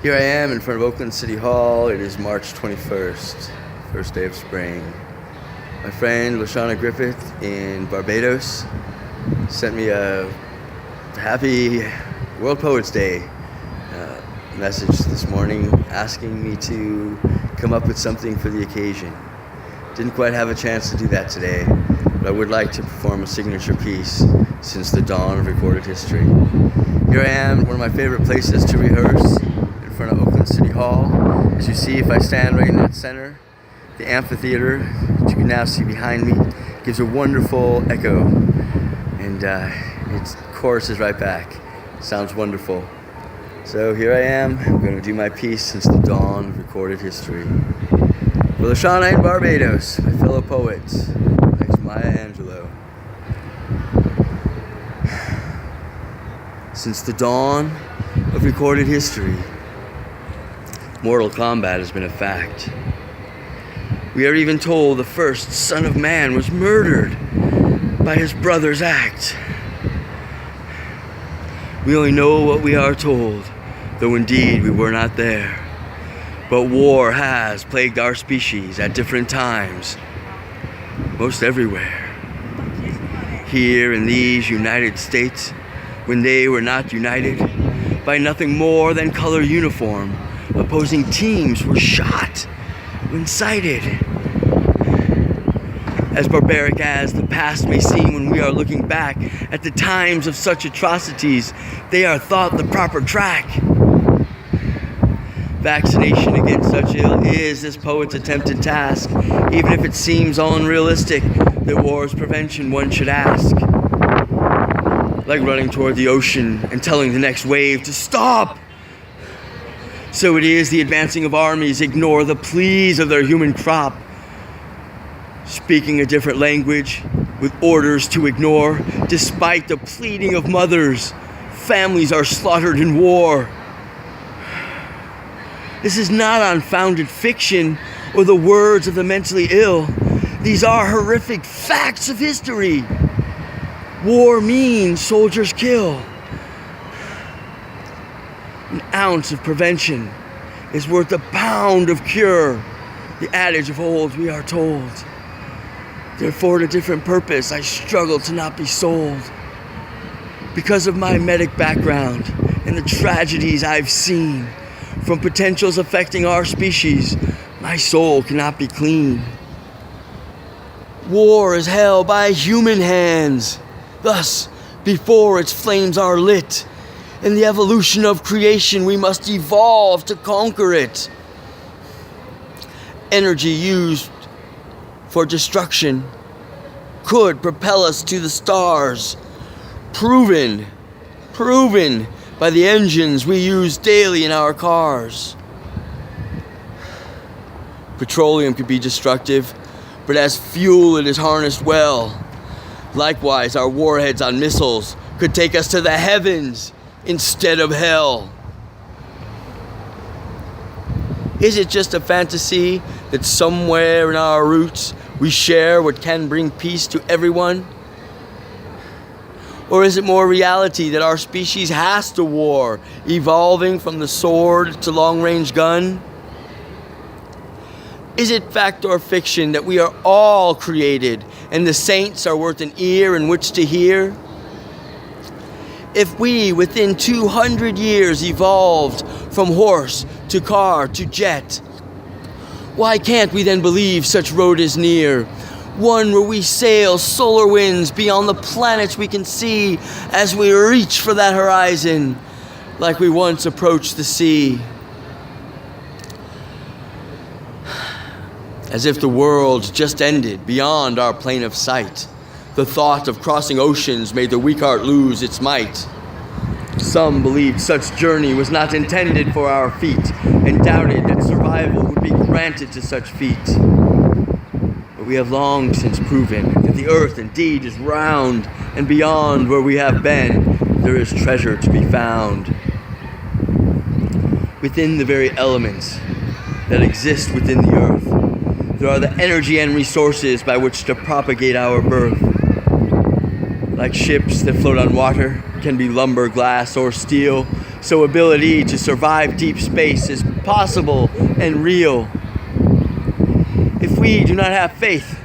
Here I am in front of Oakland City Hall. It is March 21st, first day of spring. My friend Lashana Griffith in Barbados sent me a happy World Poets Day message this morning asking me to come up with something for the occasion. Didn't quite have a chance to do that today, but I would like to perform a signature piece since the dawn of recorded history. Here I am, one of my favorite places to rehearse, in front of Oakland City Hall. As you see, if I stand right in that center, the amphitheater that you can now see behind me gives a wonderful echo, and its chorus is right back. Sounds wonderful. So here I am. I'm going to do my piece since the dawn of recorded history. For Lashana in Barbados, my fellow poets, thanks Maya Angelou. Since the dawn of recorded history, mortal combat has been a fact. We are even told the first son of man was murdered by his brother's act. We only know what we are told, though indeed we were not there. But war has plagued our species at different times, most everywhere. Here in these United States, when they were not united by nothing more than color uniform, opposing teams were shot when sighted. As barbaric as the past may seem when we are looking back at the times of such atrocities, they are thought the proper track. Vaccination against such ill is this poet's attempted task, even if it seems unrealistic that war's prevention one should ask. Like running toward the ocean and telling the next wave to stop. So it is the advancing of armies ignore the pleas of their human crop. Speaking a different language with orders to ignore, despite the pleading of mothers, families are slaughtered in war. This is not unfounded fiction or the words of the mentally ill. These are horrific facts of history. War means soldiers kill. An ounce of prevention is worth a pound of cure. The adage of old, we are told. Therefore, to different purpose, I struggle to not be sold. Because of my medic background and the tragedies I've seen, from potentials affecting our species, my soul cannot be clean. War is held by human hands. Thus, before its flames are lit, in the evolution of creation, we must evolve to conquer it. Energy used for destruction could propel us to the stars. Proven by the engines we use daily in our cars. Petroleum could be destructive, but as fuel it is harnessed well. Likewise, our warheads on missiles could take us to the heavens instead of hell. Is it just a fantasy that somewhere in our roots we share what can bring peace to everyone? Or is it more reality that our species has to war, evolving from the sword to long-range gun? Is it fact or fiction that we are all created and the saints are worth an ear in which to hear? If we, within 200 years, evolved from horse to car to jet, why can't we then believe such road is near? One where we sail solar winds beyond the planets we can see as we reach for that horizon, like we once approached the sea. As if the world just ended beyond our plane of sight, the thought of crossing oceans made the weak heart lose its might. Some believed such journey was not intended for our feet, and doubted that survival would be granted to such feat. But we have long since proven that the earth indeed is round, and beyond where we have been, there is treasure to be found. Within the very elements that exist within the earth, there are the energy and resources by which to propagate our birth. Like ships that float on water, can be lumber, glass, or steel, So ability to survive deep space is possible and real. If we do not have faith,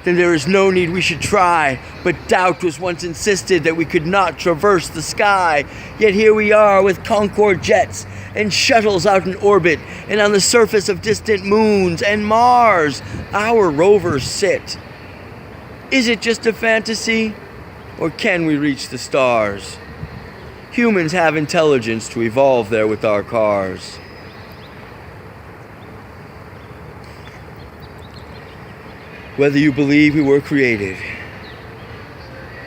then there is no need we should try. But doubt was once insisted that we could not traverse the sky. Yet here we are with Concorde jets and shuttles out in orbit, and on the surface of distant moons and Mars, our rovers sit. Is it just a fantasy, or can we reach the stars? Humans have intelligence to evolve there with our cars. Whether you believe we were created,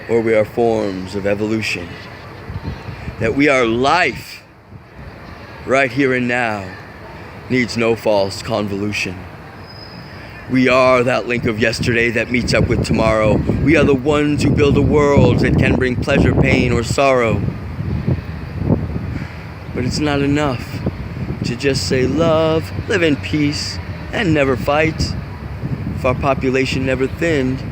or we are forms of evolution, that we are life right here and now needs no false convolution. We are that link of yesterday that meets up with tomorrow. We are the ones who build a world that can bring pleasure, pain, or sorrow. But it's not enough to just say love, live in peace, and never fight. If our population never thinned,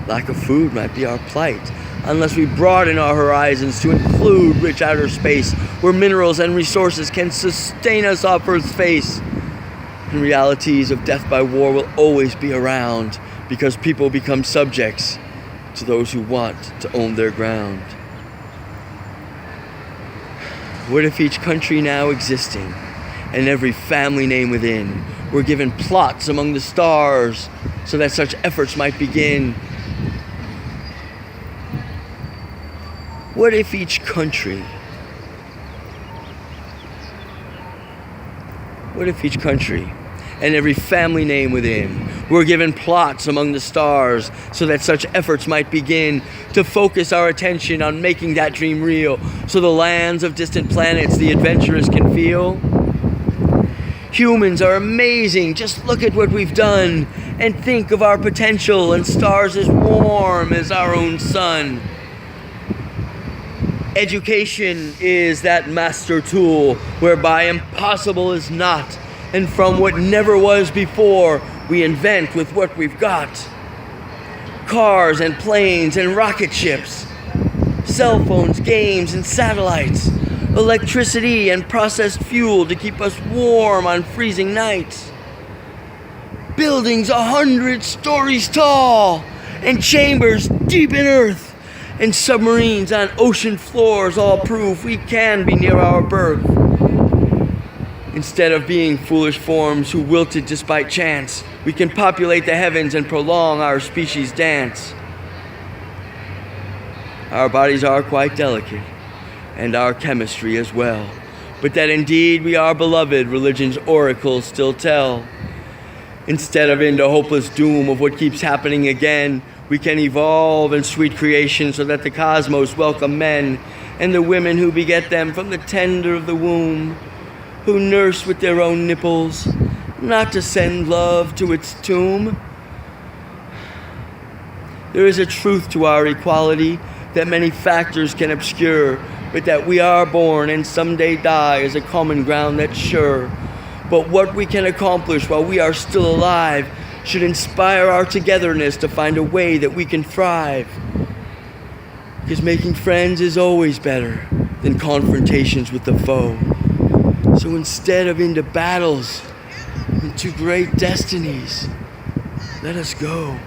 lack of food might be our plight, unless we broaden our horizons to include rich outer space where minerals and resources can sustain us off Earth's face. And realities of death by war will always be around because people become subjects to those who want to own their ground. What if each country now existing and every family name within were given plots among the stars so that such efforts might begin? What if each country and every family name within were given plots among the stars so that such efforts might begin to focus our attention on making that dream real, so the lands of distant planets the adventurous can feel? Humans are amazing, just look at what we've done and think of our potential, and stars as warm as our own sun. Education is that master tool whereby impossible is not, and from what never was before, we invent with what we've got. Cars and planes and rocket ships, cell phones, games and satellites, electricity and processed fuel to keep us warm on freezing nights. Buildings 100 stories tall, and chambers deep in earth, and submarines on ocean floors, all prove we can be near our birth. Instead of being foolish forms who wilted despite chance, we can populate the heavens and prolong our species' dance. Our bodies are quite delicate, and our chemistry as well, but that indeed we are beloved, religion's oracles still tell. Instead of into hopeless doom of what keeps happening again, we can evolve in sweet creation so that the cosmos welcome men and the women who beget them from the tender of the womb, who nurse with their own nipples, not to send love to its tomb. There is a truth to our equality that many factors can obscure, but that we are born and someday die is a common ground that's sure. But what we can accomplish while we are still alive should inspire our togetherness to find a way that we can thrive. Because making friends is always better than confrontations with the foe. So instead of into battles, into great destinies, let us go.